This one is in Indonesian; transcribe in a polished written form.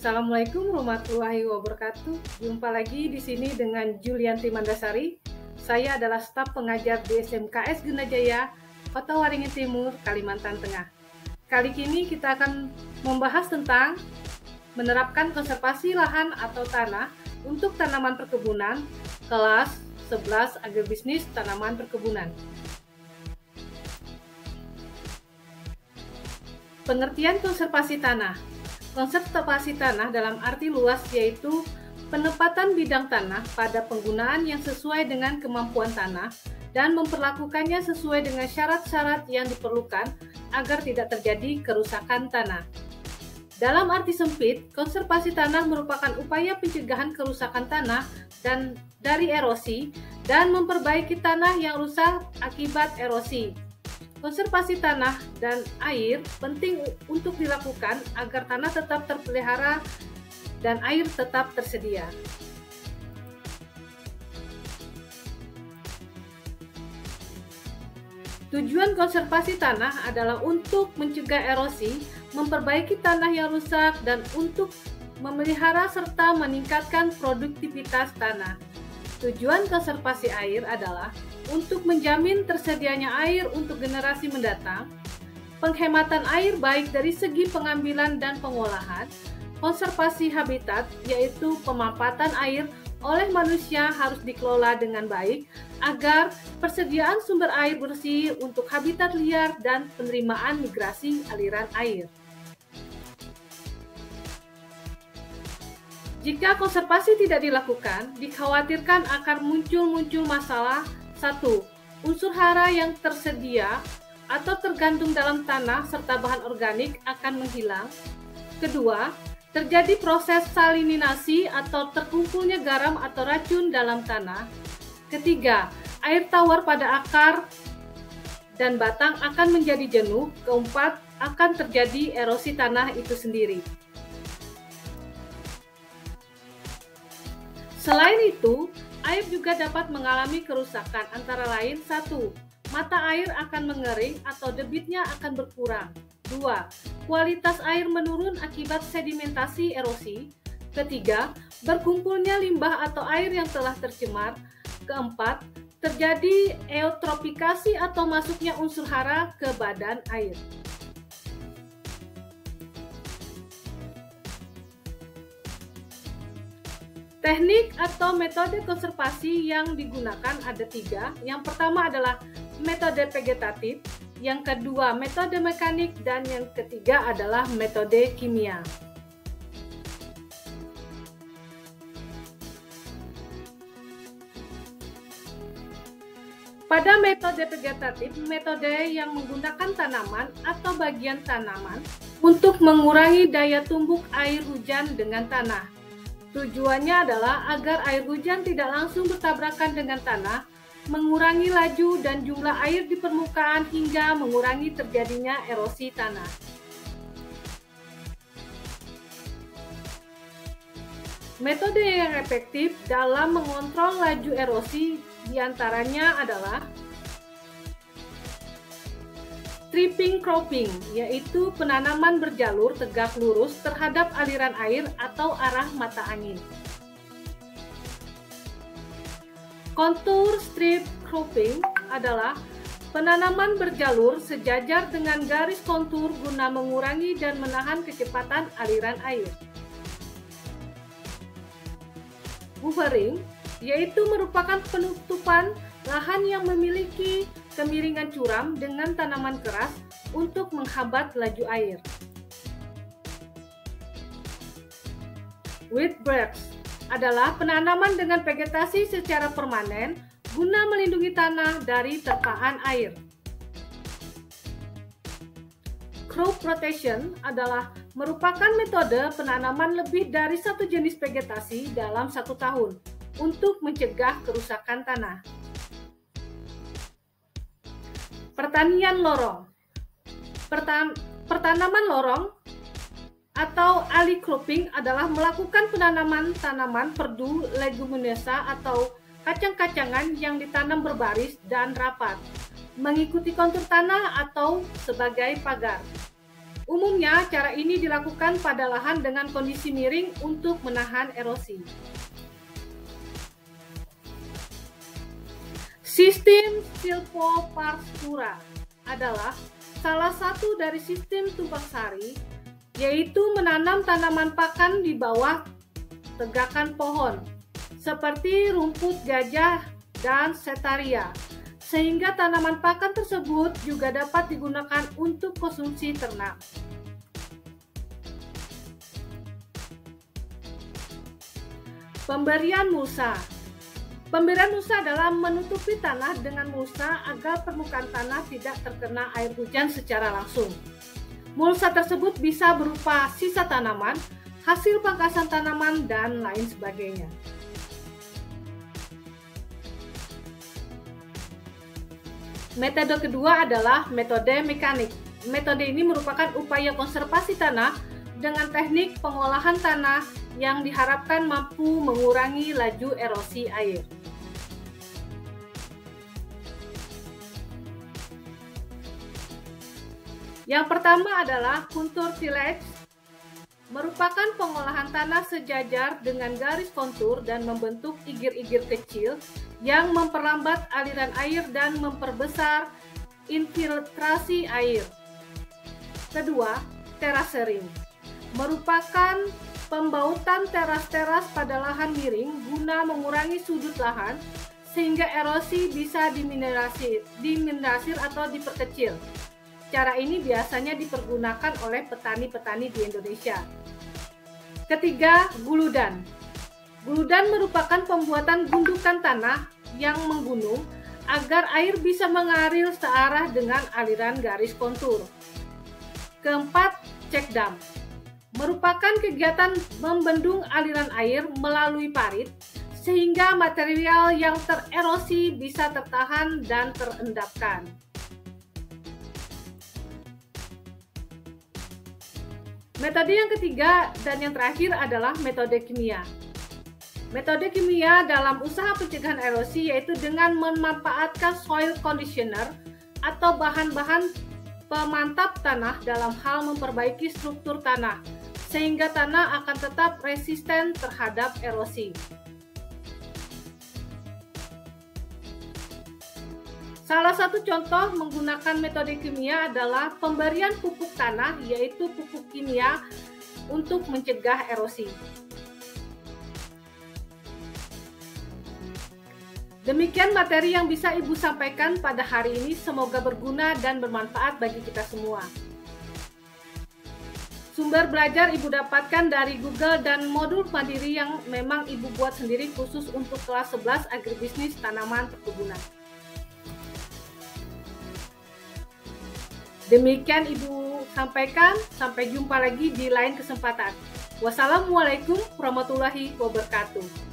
Assalamualaikum warahmatullahi wabarakatuh. Jumpa lagi di sini dengan Julianti Mandasari. Saya adalah staf pengajar di SMKS Gendajaya, Kota Waringin Timur, Kalimantan Tengah. Kali ini kita akan membahas tentang menerapkan konservasi lahan atau tanah untuk tanaman perkebunan, kelas 11 agribisnis tanaman perkebunan. Pengertian konservasi tanah. Konservasi tanah dalam arti luas yaitu penempatan bidang tanah pada penggunaan yang sesuai dengan kemampuan tanah dan memperlakukannya sesuai dengan syarat-syarat yang diperlukan agar tidak terjadi kerusakan tanah. Dalam arti sempit, konservasi tanah merupakan upaya pencegahan kerusakan tanah dan dari erosi dan memperbaiki tanah yang rusak akibat erosi. Konservasi tanah dan air penting untuk dilakukan agar tanah tetap terpelihara dan air tetap tersedia. Tujuan konservasi tanah adalah untuk mencegah erosi, memperbaiki tanah yang rusak, dan untuk memelihara serta meningkatkan produktivitas tanah. Tujuan konservasi air adalah untuk menjamin tersedianya air untuk generasi mendatang, penghematan air baik dari segi pengambilan dan pengolahan, konservasi habitat yaitu pemampatan air oleh manusia harus dikelola dengan baik agar persediaan sumber air bersih untuk habitat liar dan penerimaan migrasi aliran air. Jika konservasi tidak dilakukan, dikhawatirkan akan muncul masalah. 1. Unsur hara yang tersedia atau tergantung dalam tanah serta bahan organik akan menghilang. Kedua, terjadi proses salininasi atau terkumpulnya garam atau racun dalam tanah. Ketiga, air tawar pada akar dan batang akan menjadi jenuh. Keempat, akan terjadi erosi tanah itu sendiri. Selain itu, air juga dapat mengalami kerusakan antara lain 1. Mata air akan mengering atau debitnya akan berkurang. 2. Kualitas air menurun akibat sedimentasi erosi. Ketiga, berkumpulnya limbah atau air yang telah tercemar. Keempat, terjadi eutrofikasi atau masuknya unsur hara ke badan air. Teknik atau metode konservasi yang digunakan ada 3. Yang pertama adalah metode vegetatif, yang kedua metode mekanik, dan yang ketiga adalah metode kimia. Pada metode vegetatif, metode yang menggunakan tanaman atau bagian tanaman untuk mengurangi daya tumbuk air hujan dengan tanah. Tujuannya adalah agar air hujan tidak langsung bertabrakan dengan tanah, mengurangi laju dan jumlah air di permukaan hingga mengurangi terjadinya erosi tanah. Metode yang efektif dalam mengontrol laju erosi diantaranya adalah stripping cropping, yaitu penanaman berjalur tegak lurus terhadap aliran air atau arah mata angin. Contour strip cropping adalah penanaman berjalur sejajar dengan garis kontur guna mengurangi dan menahan kecepatan aliran air. Buffering, yaitu merupakan penutupan lahan yang memiliki kemiringan curam dengan tanaman keras untuk menghambat laju air. Wheatbreaks adalah penanaman dengan vegetasi secara permanen guna melindungi tanah dari terpaan air. Crop rotation adalah merupakan metode penanaman lebih dari satu jenis vegetasi dalam 1 tahun untuk mencegah kerusakan tanah. Pertanian lorong. Pertanaman lorong atau alley cropping adalah melakukan penanaman tanaman perdu leguminosa atau kacang-kacangan yang ditanam berbaris dan rapat, mengikuti kontur tanah atau sebagai pagar. Umumnya, cara ini dilakukan pada lahan dengan kondisi miring untuk menahan erosi. Sistem silvopastura adalah salah satu dari sistem tumpang sari, yaitu menanam tanaman pakan di bawah tegakan pohon, seperti rumput gajah dan setaria, sehingga tanaman pakan tersebut juga dapat digunakan untuk konsumsi ternak. Pemberian mulsa. Pemberian mulsa adalah menutupi tanah dengan mulsa agar permukaan tanah tidak terkena air hujan secara langsung. Mulsa tersebut bisa berupa sisa tanaman, hasil pangkasan tanaman, dan lain sebagainya. Metode kedua adalah metode mekanik. Metode ini merupakan upaya konservasi tanah dengan teknik pengolahan tanah yang diharapkan mampu mengurangi laju erosi air. Yang pertama adalah contour tillage, merupakan pengolahan tanah sejajar dengan garis kontur dan membentuk igir-igir kecil yang memperlambat aliran air dan memperbesar infiltrasi air. Kedua, terasering, merupakan pembautan teras-teras pada lahan miring guna mengurangi sudut lahan sehingga erosi bisa diminimalisir atau diperkecil. Cara ini biasanya dipergunakan oleh petani-petani di Indonesia. Ketiga, guludan. Guludan merupakan pembuatan gundukan tanah yang menggunung agar air bisa mengalir searah dengan aliran garis kontur. Keempat, check dam. Merupakan kegiatan membendung aliran air melalui parit sehingga material yang tererosi bisa tertahan dan terendapkan. Metode yang ketiga dan yang terakhir adalah metode kimia. Metode kimia dalam usaha pencegahan erosi yaitu dengan memanfaatkan soil conditioner atau bahan-bahan pemantap tanah dalam hal memperbaiki struktur tanah, sehingga tanah akan tetap resisten terhadap erosi. Salah satu contoh menggunakan metode kimia adalah pemberian pupuk tanah, yaitu pupuk kimia untuk mencegah erosi. Demikian materi yang bisa Ibu sampaikan pada hari ini, semoga berguna dan bermanfaat bagi kita semua. Sumber belajar Ibu dapatkan dari Google dan modul mandiri yang memang Ibu buat sendiri khusus untuk kelas 11 agribisnis tanaman perkebunan. Demikian Ibu sampaikan, sampai jumpa lagi di lain kesempatan. Wassalamualaikum warahmatullahi wabarakatuh.